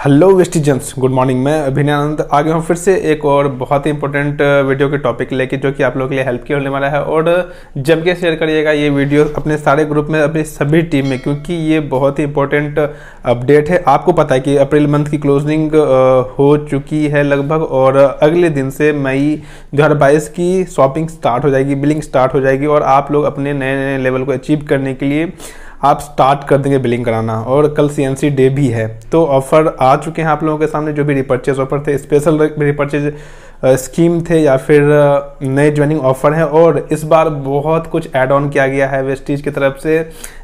Hello वेस्टिजेंस, good morning. मैं अभिनंद आ गया हूँ फिर से एक और बहुत ही इंपॉर्टेंट वीडियो के टॉपिक लेके, जो कि आप लोगों के लिए हेल्प की होने वाला है। और जम के शेयर करिएगा ये वीडियो अपने सारे ग्रुप में, अपनी सभी टीम में, क्योंकि ये बहुत ही इंपॉर्टेंट अपडेट है। आपको पता है कि अप्रैल मंथ की क्लोजिंग हो चुकी है लगभग, और अगले दिन से मई 2022 की शॉपिंग स्टार्ट हो जाएगी, बिलिंग स्टार्ट हो जाएगी, और आप लोग अपने नए नए लेवल को अचीव करने के लिए आप स्टार्ट कर देंगे बिलिंग कराना। और कल CNC डे भी है, तो ऑफर आ चुके हैं आप लोगों के सामने। जो भी रिपर्चेज ऑफर थे, स्पेशल रिपर्चेज स्कीम थे या फिर नए ज्वाइनिंग ऑफर है, और इस बार बहुत कुछ ऐड ऑन किया गया है वेस्टीज की तरफ से।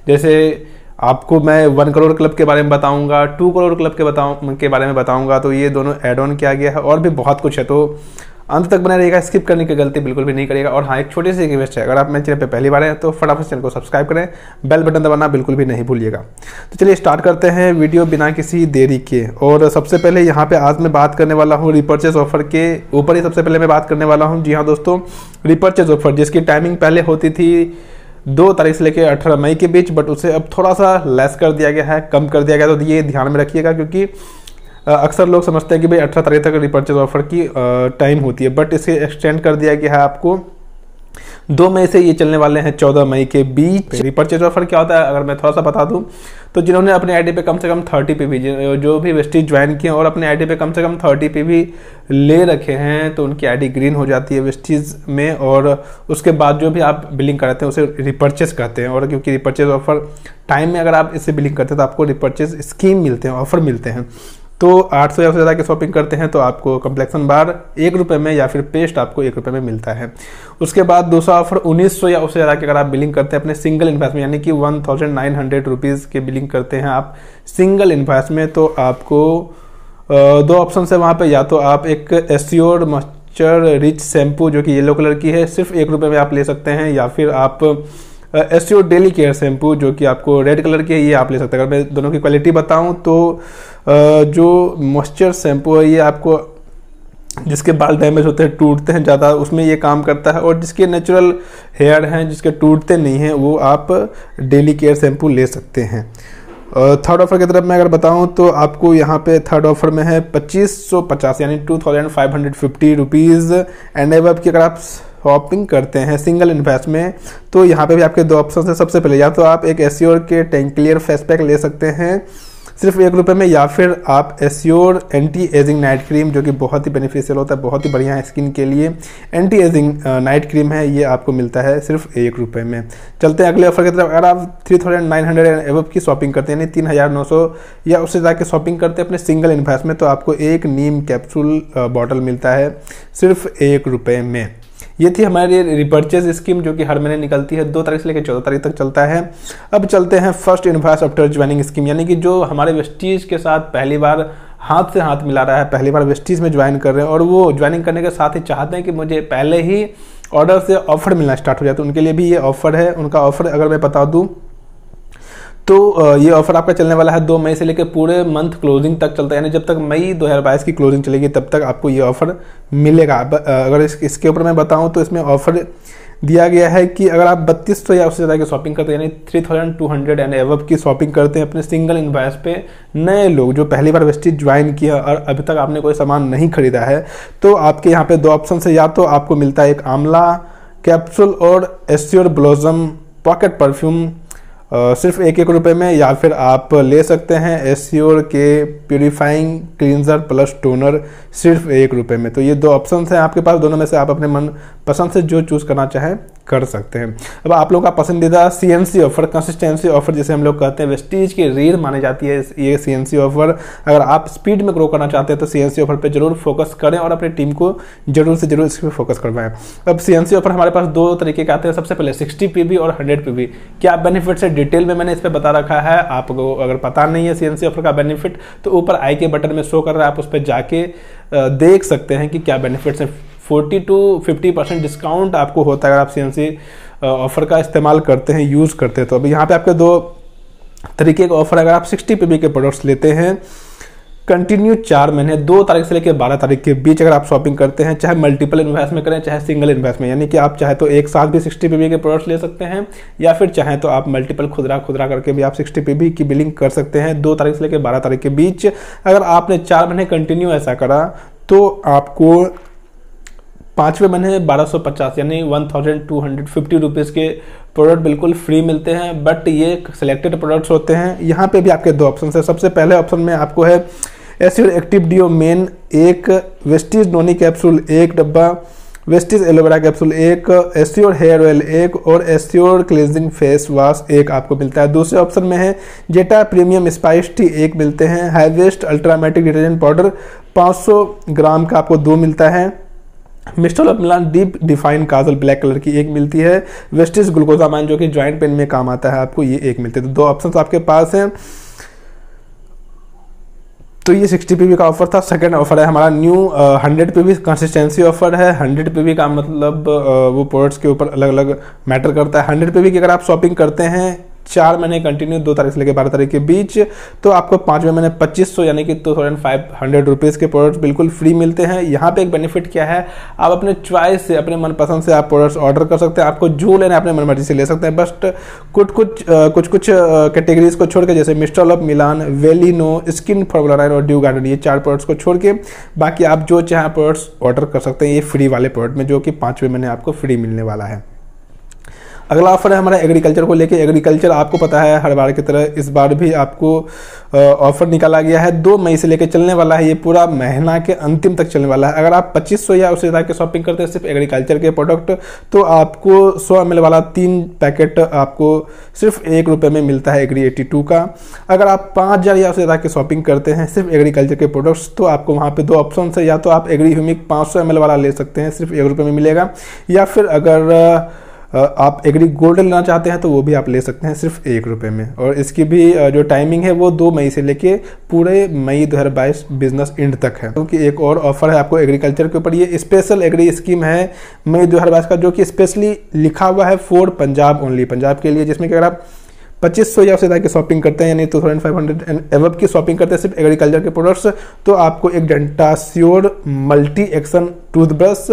जैसे आपको मैं 1 करोड़ क्लब के बारे में बताऊंगा, 2 करोड़ क्लब के बारे में बताऊंगा, तो ये दोनों ऐड ऑन किया गया है, और भी बहुत कुछ है। तो अंत तक बने रहिएगा, स्किप करने की गलती बिल्कुल भी नहीं करिएगा। और हाँ, एक छोटी सी रिक्वेस्ट है, अगर आप मेरे चैनल पे पहली बार हैं तो फटाफट चैनल को सब्सक्राइब करें, बेल बटन दबाना बिल्कुल भी नहीं भूलिएगा। तो चलिए स्टार्ट करते हैं वीडियो बिना किसी देरी के। और सबसे पहले यहाँ पे आज मैं बात करने वाला हूँ रिपर्चेज ऑफर के ऊपर ही सबसे पहले मैं बात करने वाला हूँ। जी हाँ दोस्तों, रिपर्चेज ऑफर जिसकी टाइमिंग पहले होती थी 2 तारीख से लेकर 18 मई के बीच, बट उसे अब थोड़ा सा लेस कर दिया गया है, कम कर दिया गया। तो ये ध्यान में रखिएगा, क्योंकि अक्सर लोग समझते हैं कि भाई 18 तारीख तक रिपर्चेज ऑफर की टाइम होती है, बट इसे एक्सटेंड कर दिया गया है आपको 2 मई से। ये चलने वाले हैं 14 मई के बीच। रिपर्चेज ऑफर क्या होता है अगर मैं थोड़ा सा बता दूं, तो जिन्होंने अपने आईडी पे कम से कम 30 पीवी, जो भी वेस्टीज ज्वाइन किए और अपने आईडी पे कम से कम 30 पीवी ले रखे हैं, तो उनकी आईडी ग्रीन हो जाती है वेस्टीज में। और उसके बाद जो भी आप बिलिंग कराते हैं उसे रिपर्चेज कहते हैं। और क्योंकि रिपर्चेज ऑफर टाइम में अगर आप इससे बिलिंग करते हैं तो आपको रिपर्चेज स्कीम मिलते हैं, ऑफर मिलते हैं। तो 800 या उससे ज़्यादा की शॉपिंग करते हैं तो आपको कम्प्लेक्शन बार 1 रुपये में, या फिर पेस्ट आपको 1 रुपये में मिलता है। उसके बाद दूसरा ऑफर 1900 या उससे ज़्यादा की अगर आप बिलिंग करते हैं अपने सिंगल इन्वाइस में, यानी कि 1900 रुपीज़ के बिलिंग करते हैं आप सिंगल इन्वाइस में, तो आपको 2 ऑप्शन है वहाँ पे। या तो आप एक एस्योर्ड मॉइस्चर रिच शैम्पू जो कि येलो कलर की है, सिर्फ 1 रुपये में आप ले सकते हैं। या फिर आप एस्योर डेली केयर शैम्पू जो कि आपको रेड कलर की है, ये आप ले सकते हैं। अगर मैं दोनों की क्वालिटी बताऊं तो जो मॉइस्चर शैम्पू है ये आपको, जिसके बाल डैमेज होते हैं, टूटते हैं ज़्यादा, उसमें ये काम करता है। और जिसके नेचुरल हेयर हैं, जिसके टूटते नहीं हैं, वो आप डेली केयर शैम्पू ले सकते हैं। थर्ड ऑफर की तरफ मैं अगर बताऊं तो आपको यहाँ पे थर्ड ऑफर में है 2550 यानी 2550 रुपीज़ एंड एबव की अगर आप शॉपिंग करते हैं सिंगल इन्वेस्ट में, तो यहाँ पे भी आपके 2 ऑप्शन हैं। सबसे पहले या तो आप एक एस्योर के टैंक क्लियर फेस पैक ले सकते हैं सिर्फ 1 रुपये में, या फिर आप assure anti ageing night cream जो कि बहुत ही बेनिफिशियल होता है, बहुत ही बढ़िया है स्किन के लिए। एंटी एजिंग नाइट क्रीम है, ये आपको मिलता है सिर्फ 1 रुपये में। चलते हैं अगले ऑफर की तरफ। अगर आप 3900 एबव की शॉपिंग करते हैं, यानी 3900 या उससे ज़्यादा की शॉपिंग करते हैं अपने सिंगल इन्वेस्ट में, तो आपको एक नीम कैप्सूल बॉटल मिलता है सिर्फ 1 रुपये में। ये थी हमारी रिपर्चेज स्कीम जो कि हर महीने निकलती है, 2 तारीख से लेकर 14 तारीख तक चलता है। अब चलते हैं first invoice after joining scheme, यानी कि जो हमारे वेस्टीज के साथ पहली बार हाथ से हाथ मिला रहा है, पहली बार वेस्टीज में ज्वाइन कर रहे हैं, और वो ज्वाइनिंग करने के साथ ही चाहते हैं कि मुझे पहले ही ऑर्डर से ऑफर मिलना स्टार्ट हो जाए, तो उनके लिए भी ये ऑफर है। उनका ऑफर अगर मैं बता दूँ तो ये ऑफर आपका चलने वाला है 2 मई से लेकर पूरे मंथ क्लोजिंग तक चलता है, यानी जब तक मई 2022 की क्लोजिंग चलेगी तब तक आपको ये ऑफर मिलेगा। अगर इसके ऊपर मैं बताऊं तो इसमें ऑफर दिया गया है कि अगर आप 3200 या उससे ज़्यादा की शॉपिंग करते हैं, यानी 3200 एंड एबव की शॉपिंग करते हैं अपने सिंगल इन्वाइस पे, नए लोग जो पहली बार वेस्टीज ज्वाइन किया और अभी तक आपने कोई सामान नहीं खरीदा है, तो आपके यहाँ पे 2 ऑप्शन है। या तो आपको मिलता है एक आंवला कैप्सूल और एस्योर ब्लॉसम पॉकेट परफ्यूम सिर्फ 1 रुपये में, या फिर आप ले सकते हैं एस्योर के प्यूरिफाइंग क्लींजर प्लस टोनर सिर्फ 1 रुपये में। तो ये 2 ऑप्शन हैं आपके पास, दोनों में से आप अपने मन पसंद से जो चूज़ करना चाहें कर सकते हैं। अब आप लोग का पसंदीदा CNC ऑफर, कंसिस्टेंसी ऑफर जिसे हम लोग कहते हैं, वेस्टीज की रीढ़ मानी जाती है ये CNC ऑफर। अगर आप स्पीड में ग्रो करना चाहते हैं तो CNC ऑफर पे जरूर फोकस करें और अपनी टीम को जरूर से जरूर इस पर फोकस करवाएं। अब CNC ऑफर हमारे पास 2 तरीके के आते हैं। सबसे पहले 60 पीवी और 100 पीवी। क्या बेनिफिट्स है डिटेल में मैंने इस पर बता रखा है। आपको अगर पता नहीं है CNC ऑफर का बेनिफिट, तो ऊपर आई के बटन में शो कर रहा है, आप उस पर जाके देख सकते हैं कि क्या बेनिफिट्स हैं। 40 to 50% डिस्काउंट आपको होता है अगर आप CNC ऑफर का इस्तेमाल करते हैं, यूज़ करते हैं। तो अभी यहाँ पे आपके 2 तरीके का ऑफर है। अगर आप 60 पीवी के प्रोडक्ट्स लेते हैं कंटिन्यू 4 महीने 2 तारीख से लेकर 12 तारीख के बीच अगर आप शॉपिंग करते हैं, चाहे मल्टीपल इन्वेस्ट में करें चाहे सिंगल इन्वेस्ट में, यानी कि आप चाहे तो एक साथ भी 60 पीवी के प्रोडक्ट्स ले सकते हैं, या फिर चाहे तो आप मल्टीपल खुदरा करके भी आप 60 पीवी की बिलिंग कर सकते हैं 2 तारीख से लेकर 12 तारीख के बीच। अगर आपने 4 महीने कंटिन्यू ऐसा करा तो आपको 5वें महीने 1250 यानी 1250 रुपीज़ के प्रोडक्ट बिल्कुल फ्री मिलते हैं। बट ये सिलेक्टेड प्रोडक्ट्स होते हैं। यहाँ पे भी आपके 2 ऑप्शन है। सबसे पहले ऑप्शन में आपको है Assure active deo men 1, Vestige noni capsule 1 डब्बा, Vestige aloe vera capsule 1, Assure hair oil 1 और एस्योर क्लींजिंग फेस वॉश 1 आपको मिलता है। दूसरे ऑप्शन में है जेटा प्रीमियम स्पाइस टी 1 मिलते हैं, हाईवेस्ट अल्ट्रामेटिक डिटर्जेंट पाउडर 500 ग्राम का आपको 2 मिलता है, Mister of Milan deep define Kajal black colour की 1 मिलती है, वेस्टीज ग्लूकोजामाइन जो कि जॉइंट पेन में काम आता है आपको ये 1 मिलती है। तो 2 ऑप्शन आपके पास हैं। तो ये 60 पीवी का ऑफर था। सेकंड ऑफर है हमारा न्यू 100 पीवी कंसिस्टेंसी ऑफर है। 100 पीवी का मतलब वो प्रोडक्ट्स के ऊपर अलग अलग मैटर करता है। 100 पीवी की अगर आप शॉपिंग करते हैं 4 महीने कंटिन्यू 2 तारीख से लेकर 12 तारीख के बीच, तो आपको 5वें महीने 2500 यानी कि 2500 रुपीज़ के प्रोडक्ट्स बिल्कुल फ्री मिलते हैं। यहाँ पे एक बेनिफिट क्या है, आप अपने चॉइस से अपने मनपसंद से आप प्रोडक्ट्स ऑर्डर कर सकते हैं। आपको जो लेना है अपने मनमर्जी से ले सकते हैं। बस कुछ कैटेगरीज को छोड़ के, जैसे Mister of Milan, Velino, skin formula 9 और ड्यू गार्डन, ये 4 प्रोडक्ट्स को छोड़ के बाकी आप जो चाहे प्रोडक्ट्स ऑर्डर कर सकते हैं ये फ्री वाले प्रोडक्ट में, जो कि 5वें महीने आपको फ्री मिलने वाला है। अगला ऑफर है हमारा एग्रीकल्चर को लेके। एग्रीकल्चर आपको पता है हर बार की तरह इस बार भी आपको ऑफर निकाला गया है। 2 मई से लेकर चलने वाला है, ये पूरा महीना के अंतिम तक चलने वाला है। अगर आप 2500 या उससे ज़्यादा की शॉपिंग करते हैं सिर्फ एग्रीकल्चर के प्रोडक्ट, तो आपको 100 ml वाला 3 पैकेट आपको सिर्फ ₹1 में मिलता है एग्री 82 का। अगर आप 5000 या उससे ज़्यादा की शॉपिंग करते हैं सिर्फ एग्रीकल्चर के प्रोडक्ट्स, तो आपको वहाँ पे 2 ऑप्शन है। या तो आप एग्री ह्यूमिक 500 ml वाला ले सकते हैं, सिर्फ ₹1 में मिलेगा, या फिर अगर आप एग्री गोल्ड लेना चाहते हैं तो वो भी आप ले सकते हैं सिर्फ ₹1 में। और इसकी भी जो टाइमिंग है वो 2 मई से लेके पूरे मई 2022 बिजनेस एंड तक है। क्योंकि एक और ऑफर है आपको एग्रीकल्चर के ऊपर, ये स्पेशल एग्री स्कीम है मई 2022 का, जो कि स्पेशली लिखा हुआ है फॉर पंजाब ओनली, पंजाब के लिए, जिसमें कि अगर आप 2500 या उससे ज़्यादा की शॉपिंग करते हैं यानी 2500 एंड एबव की शॉपिंग करते हैं सिर्फ एग्रीकल्चर के प्रोडक्ट्स, तो आपको एक डेंटास्योर मल्टी एक्शन टूथब्रश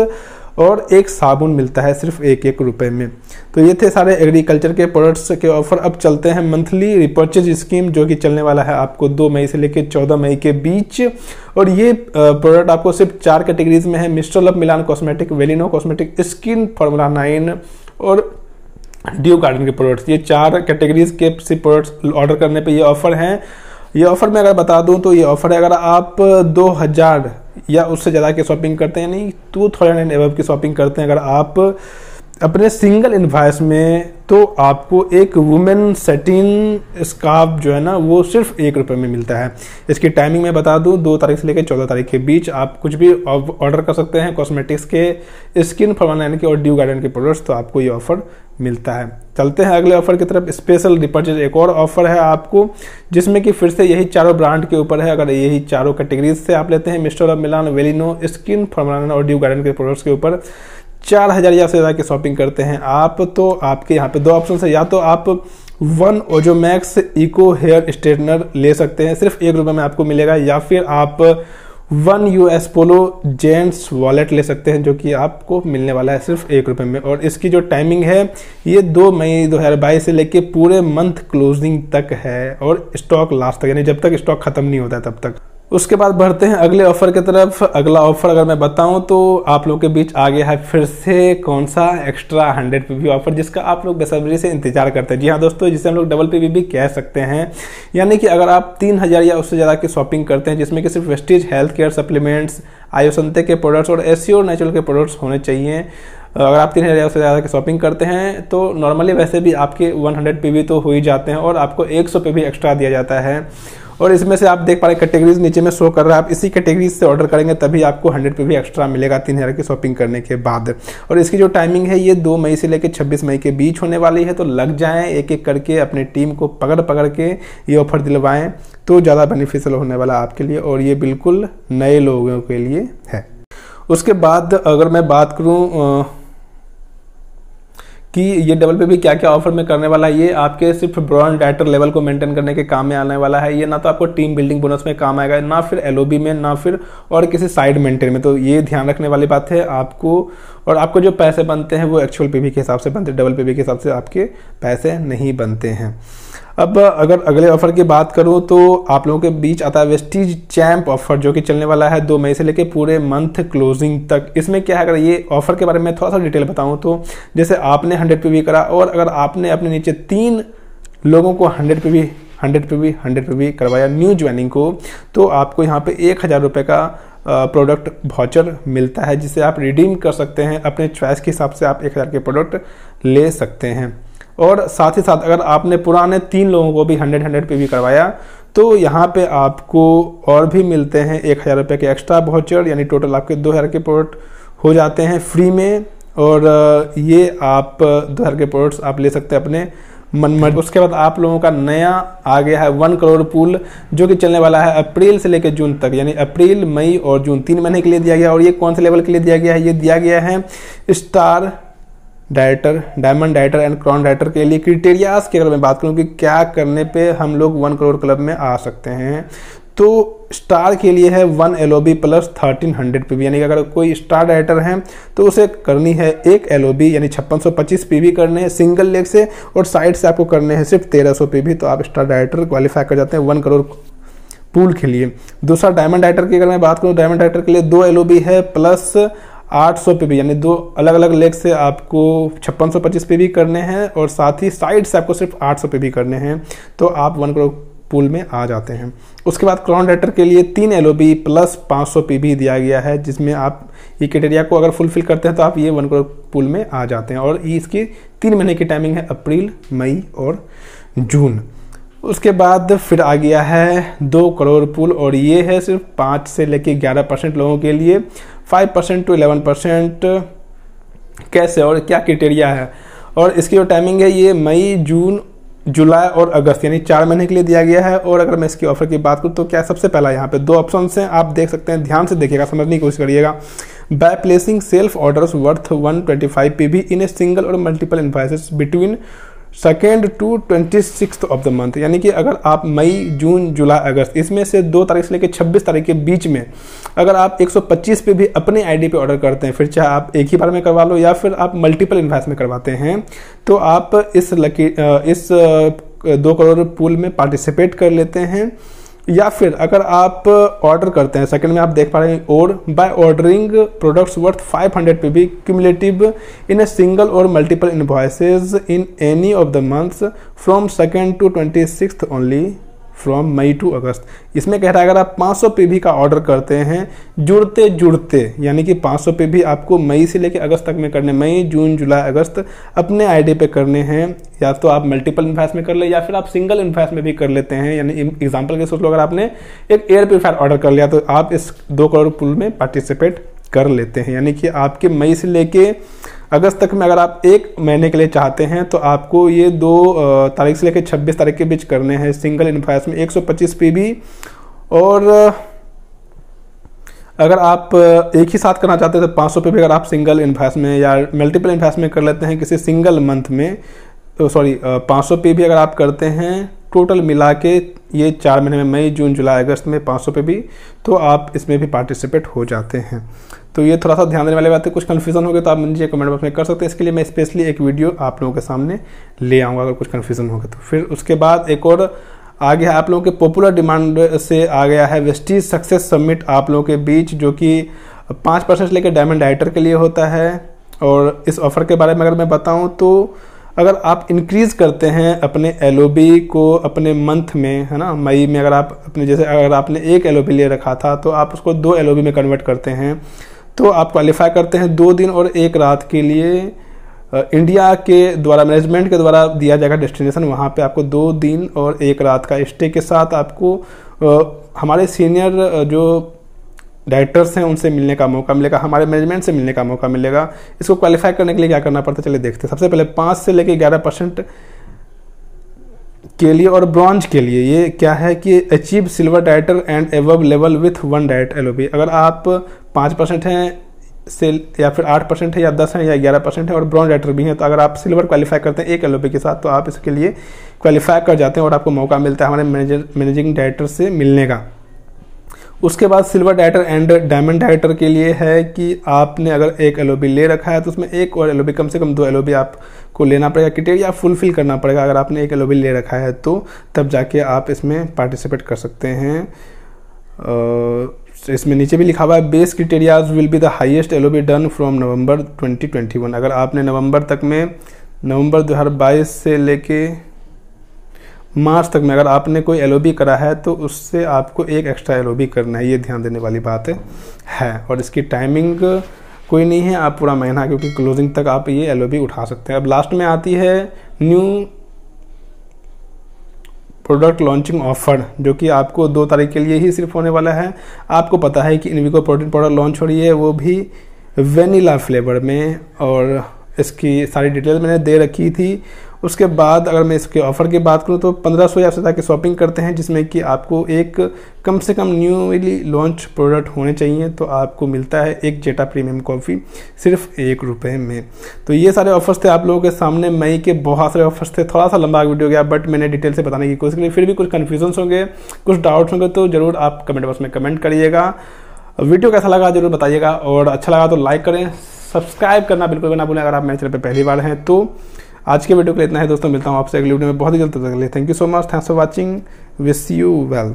और एक साबुन मिलता है सिर्फ ₹1 में। तो ये थे सारे एग्रीकल्चर के प्रोडक्ट्स के ऑफर। अब चलते हैं मंथली रिपर्चेज स्कीम, जो कि चलने वाला है आपको 2 मई से लेकर 14 मई के बीच। और ये प्रोडक्ट आपको सिर्फ 4 कैटेगरीज में है, Mister of Milan cosmetic, Velino cosmetic, skin formula 9 और ड्यू गार्डन के प्रोडक्ट्स। ये 4 कैटेगरीज के प्रोडक्ट्स ऑर्डर करने पे ये ऑफर हैं। ये ऑफर मैं अगर बता दूं तो ये ऑफर है अगर आप 2000 या उससे ज़्यादा की शॉपिंग करते हैं, यानी 2000 एंड एबव की शॉपिंग करते हैं अगर आप अपने सिंगल इन्वाइस में, तो आपको एक वुमेन सेटिन स्कार्फ जो है ना वो सिर्फ ₹1 में मिलता है। इसकी टाइमिंग मैं बता दूं 2 तारीख से लेकर 14 तारीख के बीच आप कुछ भी ऑर्डर कर सकते हैं कॉस्मेटिक्स के, स्किन फॉर्मूला 9 के और ड्यू गार्डन के प्रोडक्ट्स, तो आपको ये ऑफर मिलता है। चलते हैं अगले ऑफर की तरफ। स्पेशल रिपर्चेज एक और ऑफर है आपको, जिसमें कि फिर से यही 4 ब्रांड के ऊपर है। अगर यही 4 कैटेगरीज से आप लेते हैं, Mister of Milan, Velino, skin formula 9 और ड्यू गार्डन के प्रोडक्ट्स के ऊपर 4000 या उससे ज़्यादा की शॉपिंग करते हैं आप, तो आपके यहाँ पे 2 ऑप्शन है। या तो आप 1 ओजोमैक्स इको हेयर स्ट्रेटनर ले सकते हैं, सिर्फ ₹1 में आपको मिलेगा, या फिर आप 1 US पोलो जेंट्स वॉलेट ले सकते हैं, जो कि आपको मिलने वाला है सिर्फ ₹1 में। और इसकी जो टाइमिंग है ये 2 मई 2022 से लेके पूरे मंथ क्लोजिंग तक है और स्टॉक लास्ट तक, यानी जब तक स्टॉक खत्म नहीं होता है तब तक। उसके बाद बढ़ते हैं अगले ऑफर की तरफ। अगला ऑफर अगर मैं बताऊं तो आप लोगों के बीच आ गया है फिर से कौन सा एक्स्ट्रा 100 पीवी ऑफर, जिसका आप लोग बेसब्री से इंतजार करते हैं। जी हाँ दोस्तों, जिसे हम लोग डबल पीवी भी कह सकते हैं। यानी कि अगर आप 3000 या उससे ज़्यादा की शॉपिंग करते हैं, जिसमें कि सिर्फ वेस्टीज हेल्थ केयर सप्लीमेंट्स, आयुसंते के प्रोडक्ट्स और एस्योर नेचुरल के प्रोडक्ट्स होने चाहिए। अगर आप 3000 या उससे ज़्यादा की शॉपिंग करते हैं तो नॉर्मली वैसे भी आपके 100 पीवी तो हो ही जाते हैं और आपको 100 पीवी एक्स्ट्रा दिया जाता है। और इसमें से आप देख पा रहे कैटेगरीज नीचे में शो कर रहा है, आप इसी कैटेगरीज से ऑर्डर करेंगे तभी आपको 100 पीवी एक्स्ट्रा मिलेगा 3000 की शॉपिंग करने के बाद। और इसकी जो टाइमिंग है ये 2 मई से लेकर 26 मई के बीच होने वाली है। तो लग जाएं एक एक करके, अपने टीम को पकड़ के ये ऑफर दिलवाएं, तो ज़्यादा बेनिफिशियल होने वाला आपके लिए, और ये बिल्कुल नए लोगों के लिए है। उसके बाद अगर मैं बात करूँ कि ये डबल पे भी क्या क्या ऑफर में करने वाला है। ये आपके सिर्फ ब्रॉन्ज डायरेक्टर लेवल को मेंटेन करने के काम में आने वाला है। ये ना तो आपको टीम बिल्डिंग बोनस में काम आएगा, ना फिर एलओबी में, ना फिर और किसी साइड मेंटेन में। तो ये ध्यान रखने वाली बात है आपको। और आपको जो पैसे बनते हैं वो एक्चुअल पीवी के हिसाब से बनते हैं, डबल पीवी के हिसाब से आपके पैसे नहीं बनते हैं। अब अगर अगले ऑफर की बात करूं तो आप लोगों के बीच आता है वेस्टीज चैंप ऑफर, जो कि चलने वाला है 2 मई से लेकर पूरे मंथ क्लोजिंग तक। इसमें क्या है, अगर ये ऑफर के बारे में थोड़ा सा डिटेल बताऊं तो जैसे आपने 100 पीवी करा और अगर आपने अपने नीचे 3 लोगों को 100 पीवी करवाया न्यू ज्वाइनिंग को, तो आपको यहाँ पे 1000 रुपये का प्रोडक्ट वाउचर मिलता है, जिसे आप रिडीम कर सकते हैं। अपने चॉइस के हिसाब से आप 1000 के प्रोडक्ट ले सकते हैं। और साथ ही साथ अगर आपने पुराने 3 लोगों को भी 100 पीवी करवाया तो यहाँ पे आपको और भी मिलते हैं 1000 रुपये के एक्स्ट्रा वाउचर, यानी टोटल आपके 2000 के प्रोडक्ट हो जाते हैं फ्री में। और ये आप 2000 के प्रोडक्ट्स आप ले सकते हैं अपने मन। उसके बाद आप लोगों का नया आ गया है 1 करोड़ पूल, जो कि चलने वाला है अप्रैल से लेकर जून तक, यानी अप्रैल, मई और जून 3 महीने के लिए दिया गया। और ये कौन से लेवल के लिए दिया गया है? ये दिया गया है star director, diamond director and crown director के लिए। क्राइटेरियाज की अगर मैं बात करूं कि क्या करने पे हम लोग 1 करोड़ क्लब में आ सकते हैं, तो स्टार के लिए है 1 एलओबी प्लस 1300 पीवी, यानी कि अगर कोई स्टार डायरेक्टर है तो उसे करनी है 1 एलओबी यानी 5625 पीवी करने हैं सिंगल लेग से, और साइड से आपको करने हैं सिर्फ 1300 पीवी। तो आप स्टार डायरेक्टर क्वालिफाई कर जाते हैं 1 करोड़ पूल के लिए। दूसरा डायमंड डायरेक्टर की अगर मैं बात करूँ, डायमंड डायरेक्टर के लिए 2 एलओबी है प्लस 800 पीवी, यानी 2 अलग अलग लेग से आपको 5625 पीवी करने हैं और साथ ही साइड से आपको सिर्फ 800 पीवी करने हैं। तो आप 1 करोड़ पूल में आ जाते हैं। उसके बाद क्राउन डायरेक्टर के लिए 3 एलओबी प्लस 500 पीवी दिया गया है, जिसमें आप ये क्राइटेरिया को अगर फुलफिल करते हैं तो आप ये 1 करोड़ पूल में आ जाते हैं। और इसकी 3 महीने की टाइमिंग है, अप्रैल, मई और जून। उसके बाद फिर आ गया है 2 करोड़ पूल, और ये है सिर्फ 5 से लेकर 11% लोगों के लिए, 5% to 11%। कैसे और क्या क्राइटेरिया है और इसकी जो टाइमिंग है, ये मई, जून, जुलाई और अगस्त, यानी 4 महीने के लिए दिया गया है। और अगर मैं इसकी ऑफर की बात करूँ तो क्या सबसे पहला यहाँ पे 2 ऑप्शन हैं, आप देख सकते हैं, ध्यान से देखिएगा, समझने की कोशिश करिएगा। By placing self orders worth 125 PV in a single और multiple invoices between 2nd to 26th of the month, यानी कि अगर आप मई, जून, जुलाई, अगस्त, इसमें से 2 तारीख से लेकर 26 तारीख के बीच में अगर आप 125 पे भी अपने आईडी पे ऑर्डर करते हैं, फिर चाहे आप एक ही बार में करवा लो या फिर आप मल्टीपल इन्वाइस में करवाते हैं, तो आप इस 2 करोड़ पूल में पार्टिसिपेट कर लेते हैं। या फिर अगर आप ऑर्डर करते हैं, सेकंड में आप देख पा रहे हैं, और by ordering products worth 500 PV cumulative in a single और multiple invoices in any of the months from 2nd to 26th only from May to August. इसमें कह रहा है अगर आप 500 पीवी का ऑर्डर करते हैं जुड़ते जुड़ते, यानी कि 500 पीवी आपको मई से लेकर अगस्त तक में करने, मई, जून, जुलाई, अगस्त अपने आईडी पे करने हैं, या तो आप मल्टीपल इन्वाइस में कर ले या फिर आप सिंगल इन्वाइस में भी कर लेते हैं। यानी एग्जाम्पल के सोच लो, अगर आपने एक एयर प्यूरिफायर ऑर्डर कर लिया तो आप इस 2 करोड़ पूल में पार्टिसिपेट कर लेते हैं। यानी कि आपके मई से लेके अगस्त तक में अगर आप 1 महीने के लिए चाहते हैं तो आपको ये 2 तारीख से लेकर 26 तारीख के बीच करने हैं सिंगल इन्वाइस में 125 पीवी। और अगर आप एक ही साथ करना चाहते हैं तो 500 पीवी अगर आप सिंगल इन्वाइस में या मल्टीपल इन्वाइस में कर लेते हैं किसी सिंगल मंथ में, तो 500 पीवी अगर आप करते हैं टोटल मिला के ये 4 महीने में, मई, जून, जुलाई, अगस्त में 500 पीवी, तो आप इसमें भी पार्टिसिपेट हो जाते हैं। तो ये थोड़ा सा ध्यान देने वाली बात है। कुछ कन्फ्यूजन हो गया तो आप मुझे कमेंट बॉक्स में कर सकते हैं, इसके लिए मैं स्पेशली एक वीडियो आप लोगों के सामने ले आऊँगा अगर कुछ कन्फ्यूजन होगा तो। फिर उसके बाद एक और आ गया है आप लोगों के पॉपुलर डिमांड से आ गया है वेस्टीज सक्सेस समिट आप लोगों के बीच, जो कि 5% लेकर डायमंड डायरेक्टर के लिए होता है। और इस ऑफर के बारे में अगर मैं बताऊं तो अगर आप इंक्रीज करते हैं अपने एलओबी को अपने मंथ में, है ना, मई में अगर आप अपने, जैसे अगर आपने 1 एलओबी ले रखा था तो आप उसको 2 एलओबी में कन्वर्ट करते हैं, तो आप क्वालिफाई करते हैं 2 दिन और 1 रात के लिए इंडिया के द्वारा, मैनेजमेंट के द्वारा दिया जाएगा डेस्टिनेशन। वहाँ पे आपको 2 दिन और 1 रात का स्टे के साथ आपको हमारे सीनियर जो डायरेक्टर्स हैं उनसे मिलने का मौका मिलेगा, हमारे मैनेजमेंट से मिलने का मौका मिलेगा। इसको क्वालिफाई करने के लिए क्या करना पड़ता है, चलिए देखते हैं। सबसे पहले 5 से लेकर 11% के लिए और ब्रॉन्ज के लिए ये क्या है कि achieve silver director and above level with 1 direct LOB. अगर आप 5% हैं से या फिर 8% है या 10 है या 11% है और ब्रॉन्ज राइटर भी हैं। तो अगर आप सिल्वर क्वालिफाई करते हैं एक LOB के साथ तो आप इसके लिए क्वालिफाई कर जाते हैं और आपको मौका मिलता है हमारे मैनेजिंग डायरेक्टर से मिलने का। उसके बाद silver director and diamond director के लिए है कि आपने अगर एक LOB ले रखा है तो उसमें एक और LOB, कम से कम 2 LOB आपको लेना पड़ेगा, क्राइटेरिया फुलफिल करना पड़ेगा। अगर आपने एक LOB ले रखा है तो तब जाके आप इसमें पार्टिसिपेट कर सकते हैं। इसमें नीचे भी लिखा हुआ है base criterias will be the highest LOB done from November 2021। अगर आपने नवंबर तक में, नवंबर 2022 से लेके मार्च तक में अगर आपने कोई LOB करा है तो उससे आपको एक एक्स्ट्रा LOB करना है, ये ध्यान देने वाली बात है। और इसकी टाइमिंग कोई नहीं है, आप पूरा महीना क्योंकि क्लोजिंग तक आप ये LOB उठा सकते हैं। अब लास्ट में आती है न्यू प्रोडक्ट लॉन्चिंग ऑफर, जो कि आपको 2 तारीख के लिए ही सिर्फ होने वाला है। आपको पता है कि इनविको प्रोटीन पाउडर लॉन्च हो रही है, वो भी वेनिला फ्लेवर में, और इसकी सारी डिटेल मैंने दे रखी थी। उसके बाद अगर मैं इसके ऑफ़र की बात करूं तो 1500 या ज़्यादा की शॉपिंग करते हैं जिसमें कि आपको एक कम से कम न्यूली लॉन्च प्रोडक्ट होने चाहिए, तो आपको मिलता है एक जेटा प्रीमियम कॉफ़ी सिर्फ ₹1 में। तो ये सारे ऑफर्स थे आप लोगों के सामने, मई के बहुत सारे ऑफर्स थे। थोड़ा सा लंबा वीडियो गया बट मैंने डिटेल से बताने की कोशिश की। फिर भी कुछ कन्फ्यूजन्स होंगे, कुछ डाउट्स होंगे तो ज़रूर आप कमेंट बॉक्स में कमेंट करिएगा। वीडियो कैसा लगा जरूर बताइएगा, और अच्छा लगा तो लाइक करें, सब्सक्राइब करना बिल्कुल भी ना भूलें अगर आप मेरे चैनल पर पहली बार हैं। तो आज के वीडियो के लिए इतना है दोस्तों, मिलता हूँ आपसे अगले वीडियो में बहुत ही जल्द। तक के लिए thank you so much, thanks for watching, wish you well.